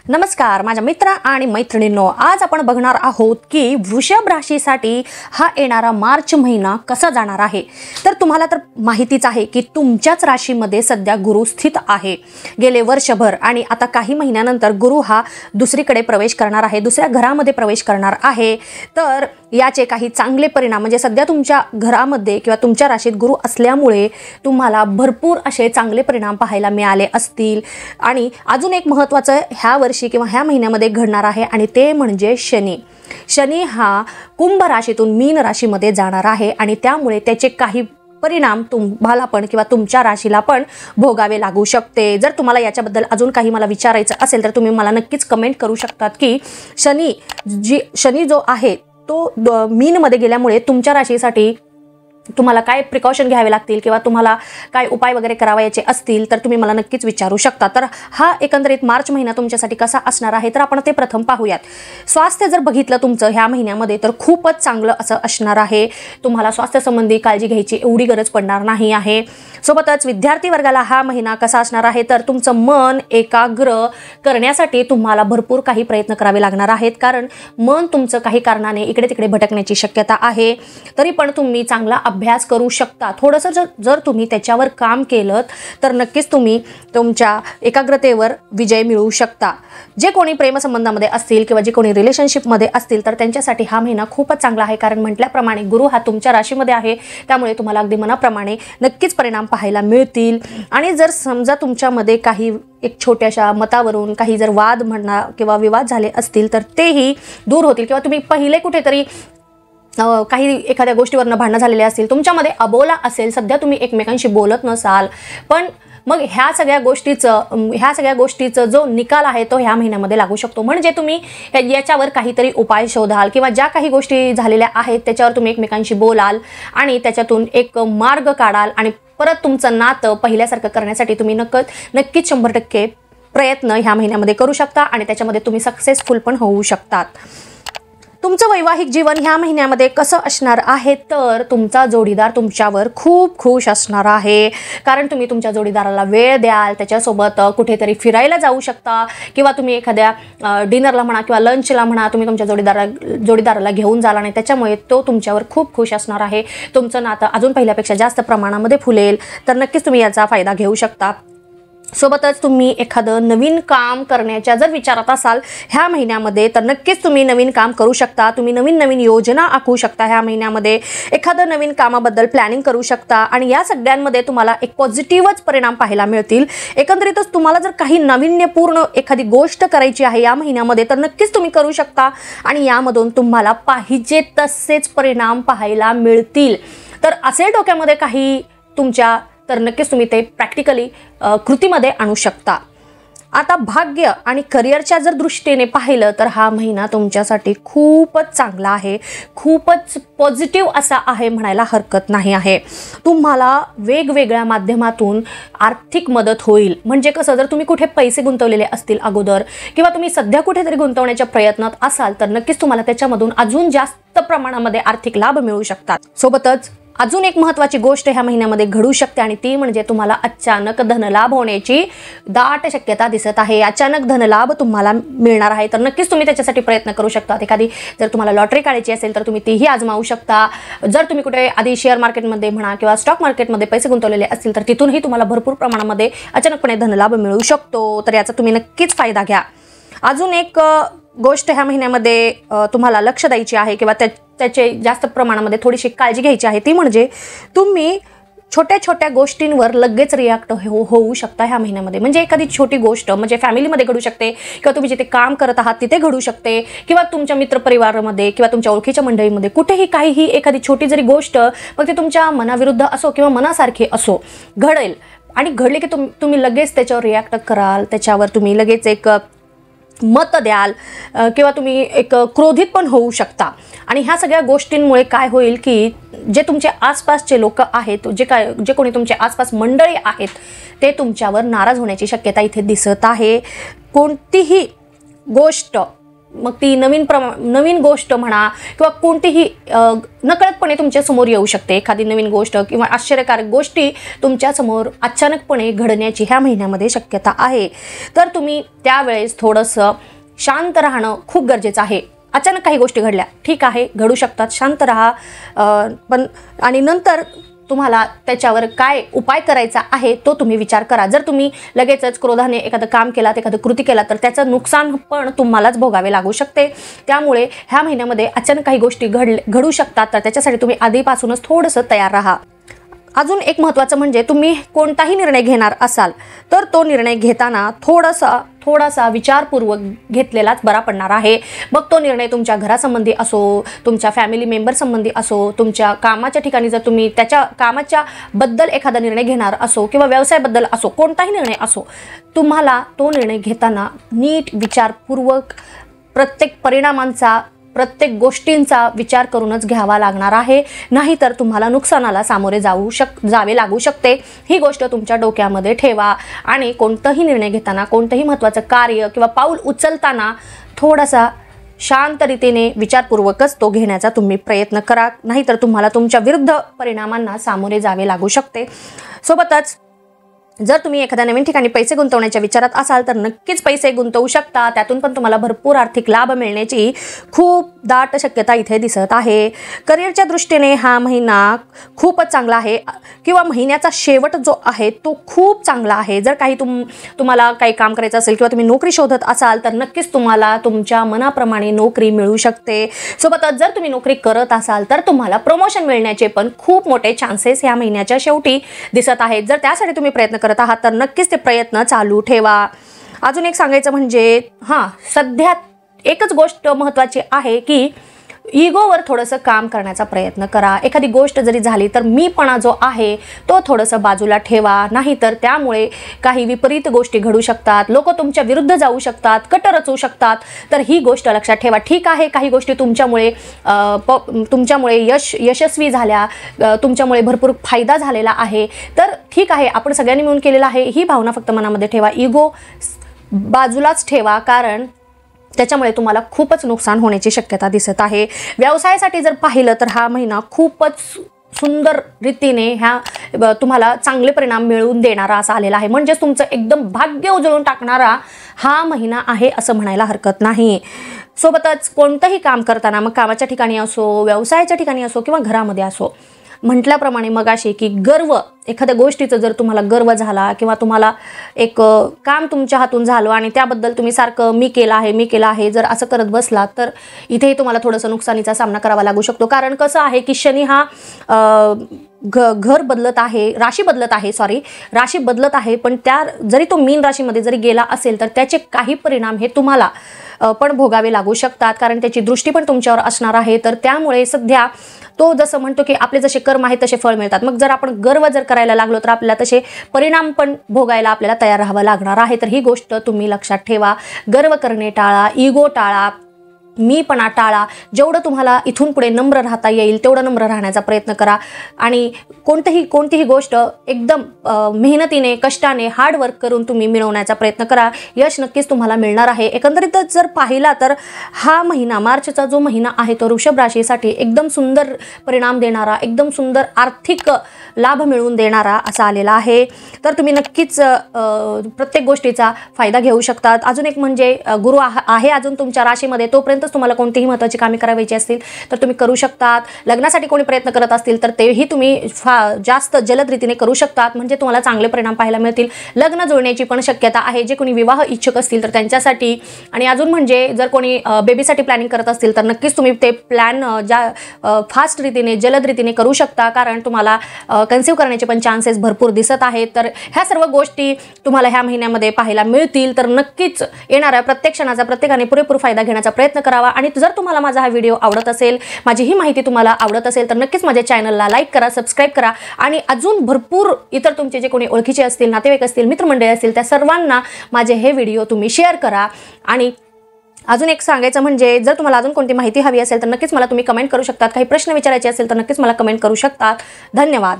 नमस्कार माझ्या मित्र आणि मैत्रिणींनो, आज आपण बघणार आहोत की वृषभ राशीसाठी हा येणारा मार्च महिना कसा जाणार आहे। तर तुम्हाला तर माहितीच आहे की तुमच्याच राशीमध्ये सध्या गुरु स्थित आहे गेले वर्षभर, आणि आता काही महिन्यानंतर गुरु हा दुसरीकडे प्रवेश करणार आहे, दुसऱ्या घरामध्ये प्रवेश करणार आहे। तर याचे काही चांगले परिणाम म्हणजे सध्या तुमच्या घरामध्ये किंवा तुमच्या राशीत गुरु असल्यामुळे तुम्हाला भरपूर असे चांगले परिणाम पाहायला मिळाले असतील। आणि अजून एक महत्त्वाचं ह्या वर्षी किंवा ह्या महिन्यामध्ये घडणार आहे, आणि ते म्हणजे शनी हा कुंभ राशीतून मीन राशीमध्ये जाणार आहे, आणि त्यामुळे त्याचे काही परिणाम तुम्हाला पण किंवा तुमच्या राशीला पण भोगावे लागू शकते। जर तुम्हाला याच्याबद्दल अजून काही मला विचारायचं असेल तर तुम्ही मला नक्कीच कमेंट करू शकतात की शनी जो आहे तो मीनमध्ये गेल्यामुळे तुमच्या राशीसाठी तुम्हाला काय प्रिकॉशन घ्यावे लागतील किंवा तुम्हाला काय उपाय वगैरे करावायचे असतील तर तुम्ही मला नक्कीच विचारू शकता। तर हा एकंदरीत मार्च महिना तुमच्यासाठी कसा असणार आहे तर आपण ते प्रथम पाहूयात। स्वास्थ्य जर बघितलं तुमचं ह्या महिन्यामध्ये तर खूपच चांगलं असं असणार आहे। तुम्हाला स्वास्थ्य संबंधी काळजी घ्यायची एवढी गरज पडणार नाही आहे। सोबतच विद्यार्थी वर्गाला हा महिना कसा असणार आहे तर तुमचं मन एकाग्र करण्यासाठी तुम्हाला भरपूर काही प्रयत्न करावे लागणार आहेत, कारण मन तुमचं काही कारणाने इकडे तिकडे भटकण्याची शक्यता आहे। तरी पण तुम्ही चांगला अभ्यास करू शकता। थोडंसं जर तुम्ही त्याच्यावर काम केलं तर नक्कीच तुम्ही तुमच्या एकाग्रतेवर विजय मिळवू शकता। जे कोणी प्रेमसंबंधामध्ये असतील किंवा जे कोणी रिलेशनशिपमध्ये असतील तर त्यांच्यासाठी हा महिना खूपच चांगला आहे, कारण म्हटल्याप्रमाणे गुरु हा तुमच्या राशीमध्ये आहे, त्यामुळे तुम्हाला अगदी मनाप्रमाणे नक्कीच परिणाम पाहायला मिळतील। आणि जर समजा तुमच्यामध्ये काही एक छोट्याशा मतावरून काही जर वाद म्हणा किंवा विवाद झाले असतील तर तेही दूर होतील, किंवा तुम्ही पहिले कुठेतरी काही एखाद्या गोष्टीवरनं भांडणं झालेले असतील, तुमच्यामध्ये अबोला असेल, सध्या तुम्ही एकमेकांशी बोलत नसाल, पण मग ह्या सगळ्या गोष्टीचं जो निकाल आहे तो ह्या महिन्यामध्ये लागू शकतो। म्हणजे तुम्ही याच्यावर काहीतरी उपाय शोधाल किंवा ज्या काही गोष्टी झालेल्या आहेत त्याच्यावर तुम्ही एकमेकांशी बोलाल आणि त्याच्यातून एक मार्ग काढाल, आणि परत तुमचं नातं पहिल्यासारखं करण्यासाठी तुम्ही नक्कीच 100% प्रयत्न ह्या महिन्यामध्ये करू शकता, आणि त्याच्यामध्ये तुम्ही सक्सेसफुल पण होऊ शकतात। तुमचं वैवाहिक जीवन ह्या महिन्यामध्ये कसं असणार आहे तर तुमचा जोडीदार तुमच्यावर खूप खुश असणार आहे, कारण तुम्ही तुमच्या जोडीदाराला वेळ द्याल, त्याच्यासोबत कुठेतरी फिरायला जाऊ शकता, किंवा तुम्ही एखाद्या डिनरला म्हणा किंवा लंचला म्हणा तुम्ही तुमच्या जोडीदाराला घेऊन जाल, आणि त्याच्यामुळे तो तुमच्यावर खूप खुश असणार आहे। तुमचं नातं अजून पहिल्यापेक्षा जास्त प्रमाणामध्ये फुलेल, तर नक्कीच तुम्ही याचा फायदा घेऊ शकता। सोबतच तुम्ही एखादं नवीन काम करण्याच्या जर विचारात असाल ह्या महिन्यामध्ये तर नक्कीच तुम्ही नवीन काम करू शकता। तुम्ही नवीन योजना आखू शकता ह्या महिन्यामध्ये, एखादं नवीन कामाबद्दल प्लॅनिंग करू शकता, आणि या सगळ्यांमध्ये तुम्हाला एक पॉझिटिव्हच परिणाम पाहायला मिळतील। एकंदरीतच तुम्हाला जर काही नाविन्यपूर्ण एखादी गोष्ट करायची आहे या महिन्यामध्ये तर नक्कीच तुम्ही करू शकता, आणि यामधून तुम्हाला पाहिजे तसेच परिणाम पाहायला मिळतील। तर असे डोक्यामध्ये काही तुमच्या तर नक्कीच तुम्ही ते प्रॅक्टिकली कृतीमध्ये आणू शकता। आता भाग्य आणि करिअरच्या जर दृष्टीने पाहिलं तर हा महिना तुमच्यासाठी खूपच चांगला आहे, खूपच पॉझिटिव्ह असा आहे म्हणायला हरकत नाही आहे। तुम्हाला वेगवेगळ्या माध्यमातून आर्थिक मदत होईल। म्हणजे कसं, जर तुम्ही कुठे पैसे गुंतवलेले असतील अगोदर किंवा तुम्ही सध्या कुठेतरी गुंतवण्याच्या प्रयत्नात असाल तर नक्कीच तुम्हाला त्याच्यामधून अजून जास्त प्रमाणामध्ये आर्थिक लाभ मिळू शकतात। सोबतच अजून एक महत्त्वाची गोष्ट ह्या महिन्यामध्ये घडू शकते, आणि ती म्हणजे तुम्हाला अचानक धनलाभ होण्याची दाट शक्यता दिसत आहे। अचानक धनलाभ तुम्हाला मिळणार आहे, तर नक्कीच तुम्ही त्याच्यासाठी प्रयत्न करू शकता। एखादी जर तुम्हाला लॉटरी काढायची असेल तर तुम्ही तीही आजमावू शकता। जर तुम्ही कुठे आधी शेअर मार्केटमध्ये म्हणा किंवा स्टॉक मार्केटमध्ये पैसे गुंतवलेले असतील तर तिथूनही तुम्हाला भरपूर प्रमाणामध्ये अचानकपणे धनलाभ मिळू शकतो, तर याचा तुम्ही नक्कीच फायदा घ्या। अजून एक गोष्ट ह्या महिन्यामध्ये तुम्हाला लक्ष द्यायची आहे किंवा त्याचे जास्त प्रमाणामध्ये थोडीशी काळजी घ्यायची आहे, ती म्हणजे तुम्ही छोट्या छोट्या गोष्टींवर लगेच रिॲक्ट होऊ शकता ह्या महिन्यामध्ये। म्हणजे एखादी छोटी गोष्ट म्हणजे फॅमिलीमध्ये घडू शकते, किंवा तुम्ही जिथे काम करत आहात तिथे घडू शकते, किंवा तुमच्या मित्रपरिवारामध्ये किंवा तुमच्या ओळखीच्या मंडळीमध्ये कुठेही काहीही एखादी छोटी जरी गोष्ट मग ते तुमच्या मनाविरुद्ध असो किंवा मनासारखे असो घडेल, आणि घडले की तुम्ही लगेच त्याच्यावर रिॲक्ट कराल, त्याच्यावर तुम्ही लगेच एक मत द्याल, किंवा तुम्ही एक क्रोधित पण होऊ शकता। आणि ह्या सगळ्या गोष्टींमुळे काय होईल की जे तुमचे आसपासचे लोक आहेत, जे कोणी तुमचे आसपास मंडळी आहेत ते तुमच्यावर नाराज होण्याची शक्यता इथे दिसत आहे। कोणतीही गोष्ट मग ती नवीन गोष्ट म्हणा किंवा कोणतीही नकळतपणे तुमच्या समोर येऊ शकते. एखादी नवीन गोष्ट किंवा आश्चर्यकारक गोष्टी तुमच्या समोर अचानकपणे घडण्याची ह्या महिन्यामध्ये शक्यता आहे. तर तुम्ही त्यावेळेस थोडंसं शांत राहणं खूप गरजेचं आहे. अचानक काही गोष्टी घडल्या, ठीक आहे, घडू शकतात, शांत राहा. पण आणि नंतर तुम्हाला त्याच्यावर काय उपाय करायचा आहे तो तुम्ही विचार करा. जर तुम्ही लगेचच क्रोधाने एखादं काम केलं, एखादं कृती केला, तर त्याचं नुकसान पण तुम्हालाच भोगावे लागू शकते. त्यामुळे ह्या महिन्यामध्ये अचानक काही गोष्टी घडू शकतात. तर त्याच्यासाठी तुम्ही आधीपासूनच थोडंसं तयार राहा. अजून एक महत्त्वाचं म्हणजे तुम्ही कोणताही निर्णय घेणार असाल तर तो निर्णय घेताना थोडासा विचारपूर्वक घेतलेलाच बरा पडणार आहे. मग तो निर्णय तुमच्या घरासंबंधी असो, तुमच्या फॅमिली मेंबर संबंधी असो, तुमच्या कामाच्या ठिकाणी जर तुम्ही त्याच्या कामाच्या बद्दल एखादा निर्णय घेणार असो किंवा व्यवसायाबद्दल असो, कोणताही निर्णय असो, तुम्हाला तो निर्णय घेताना नीट विचारपूर्वक प्रत्येक परिणामांचा, प्रत्येक गोष्टींचा विचार करूनच घ्यावा लागणार आहे. नाहीतर तुम्हाला नुकसानाला सामोरे जावे लागू शकते. ही गोष्ट तुमच्या डोक्यामध्ये ठेवा आणि कोणताही निर्णय घेताना, कोणतंही महत्त्वाचं कार्य किंवा पाऊल उचलताना थोडासा शांत रीतीने विचारपूर्वकच तो घेण्याचा तुम्ही प्रयत्न करा. नाहीतर तुम्हाला तुमच्या विरुद्ध परिणामांना सामोरे जावे लागू शकते. सोबतच जर तुम्ही एखाद्या नवीन ठिकाणी पैसे गुंतवण्याच्या विचारात असाल तर नक्कीच पैसे गुंतवू शकता. त्यातून पण तुम्हाला भरपूर आर्थिक लाभ मिळण्याची खूप दाट शक्यता इथे दिसत आहे. करिअरच्या दृष्टीने हा महिना खूपच चांगला आहे किंवा महिन्याचा शेवट जो आहे तो खूप चांगला आहे. जर काही तुम्हाला काही काम करायचं असेल किंवा तुम्ही नोकरी शोधत असाल तर नक्कीच तुम्हाला तुमच्या मनाप्रमाणे नोकरी मिळू शकते. सोबतच जर तुम्ही नोकरी करत असाल तर तुम्हाला प्रमोशन मिळण्याचे पण खूप मोठे चान्सेस या महिन्याच्या शेवटी दिसत आहेत. जर त्यासाठी तुम्ही प्रयत्न करत आहात तर नक्कीच ते प्रयत्न चालू ठेवा. अजून एक सांगायचं म्हणजे सध्या एकच गोष्ट महत्त्वाची आहे की इगोवर थोडंसं काम करण्याचा प्रयत्न करा. एखादी गोष्ट जरी झाली तर मीपणा जो आहे तो थोडंसं बाजूला ठेवा. नाहीतर त्यामुळे काही विपरीत गोष्टी घडू शकतात, लोक तुमच्या विरुद्ध जाऊ शकतात, कट रचू शकतात. तर ही गोष्ट लक्षात ठेवा. ठीक आहे, काही गोष्टी तुमच्यामुळे यशस्वी झाल्या, तुमच्यामुळे भरपूर फायदा झालेला आहे, तर ठीक आहे, आपण सगळ्यांनी मिळून केलेला आहे, ही भावना फक्त मनामध्ये ठेवा. इगो बाजूलाच ठेवा, कारण त्याच्यामुळे तुम्हाला खूपच नुकसान होण्याची शक्यता दिसत आहे. व्यवसायासाठी जर पाहिलं तर हा महिना खूपच सुंदर रीतीने तुम्हाला चांगले परिणाम मिळवून देणारा असा आलेला आहे. म्हणजेच तुमचं एकदम भाग्य उजळून टाकणारा हा महिना आहे असं म्हणायला हरकत नाही. सोबतच कोणतंही काम करताना, मग कामाच्या ठिकाणी असो, व्यवसायाच्या ठिकाणी असो किंवा घरामध्ये असो, म्हटल्याप्रमाणे मगाशी की एखाद्या गोष्टीचं जर तुम्हाला गर्व झाला किंवा तुम्हाला एक काम तुमच्या हातून झालं आणि त्याबद्दल तुम्ही सारखं मी केलं आहे जर असं करत बसला तर इथेही तुम्हाला थोडंसं नुकसानीचा सामना करावा लागू शकतो. कारण कसं आहे की शनी हा राशी बदलत आहे, पण जरी तो मीन राशीमध्ये जरी गेला असेल तर त्याचे काही परिणाम हे तुम्हाला पण भोगावे लागू शकतात. कारण त्याची दृष्टी पण तुमच्यावर असणार आहे. तर त्यामुळे सध्या तो जसं म्हणतो की आपले जसे कर्म आहेत तसे फळ मिळतात. मग जर आपण गर्व करायला लागलो तर आपल्याला तसे परिणाम पण भोगायला आपल्याला तयार राहावं लागणार आहे. तर ही गोष्ट तुम्ही लक्षात ठेवा. गर्व करणे टाळा, इगो टाळा, मीपणा टाळा. जेवढं तुम्हाला इथून पुढे नम्र राहता येईल तेवढं नम्र राहण्याचा प्रयत्न करा. आणि कोणतीही गोष्ट एकदम मेहनतीने, कष्टाने, हार्डवर्क करून तुम्ही मिळवण्याचा प्रयत्न करा. यश नक्कीच तुम्हाला मिळणार आहे. एकंदरीतच जर पाहिला तर हा महिना, मार्चचा जो महिना आहे तो वृषभ राशीसाठी एकदम सुंदर परिणाम देणारा, एकदम सुंदर आर्थिक लाभ मिळवून देणारा असा आलेला आहे. तर तुम्ही नक्कीच प्रत्येक गोष्टीचा फायदा घेऊ शकतात. अजून एक म्हणजे गुरु आहे अजून तुमच्या राशीमध्ये, तोपर्यंत तुम्हाला कोणतीही महत्त्वाची कामे करायची असतील तर तुम्ही करू शकतात. लग्नासाठी कोणी प्रयत्न करत असतील तर तेही तुम्ही जास्त जलद रीतीने करू शकतात. म्हणजे तुम्हाला चांगले परिणाम पाहायला मिळतील. लग्न जुळण्याची पण शक्यता आहे. जे कोणी विवाह इच्छुक असतील तर त्यांच्यासाठी. आणि अजून म्हणजे जर कोणी बेबीसाठी प्लॅनिंग करत असतील तर नक्कीच तुम्ही ते प्लॅन फास्ट रीतीने, जलद रीतीने करू शकता. कारण तुम्हाला कन्सिव्ह करण्याचे पण चान्सेस भरपूर दिसत आहेत. तर ह्या सर्व गोष्टी तुम्हाला ह्या महिन्यामध्ये पाहायला मिळतील. तर नक्कीच येणाऱ्या प्रत्येक क्षणाचा प्रत्येकाने पुरेपूर फायदा घेण्याचा प्रयत्न करा. आणि जर तुम्हाला माझा हा व्हिडिओ आवडत असेल, माझी ही माहिती तुम्हाला आवडत असेल तर नक्कीच माझ्या चॅनलला लाईक करा, सबस्क्राईब करा. आणि अजून भरपूर इतर तुमचे जे कोणी ओळखीचे असतील, नातेवाईक असतील, मित्रमंडळी असतील, त्या सर्वांना माझे हे व्हिडिओ तुम्ही शेअर करा. आणि अजून एक सांगायचं म्हणजे जर तुम्हाला अजून कोणती माहिती हवी असेल तर नक्कीच मला तुम्ही कमेंट करू शकतात. काही प्रश्न विचारायचे असेल तर नक्कीच मला कमेंट करू शकतात. धन्यवाद.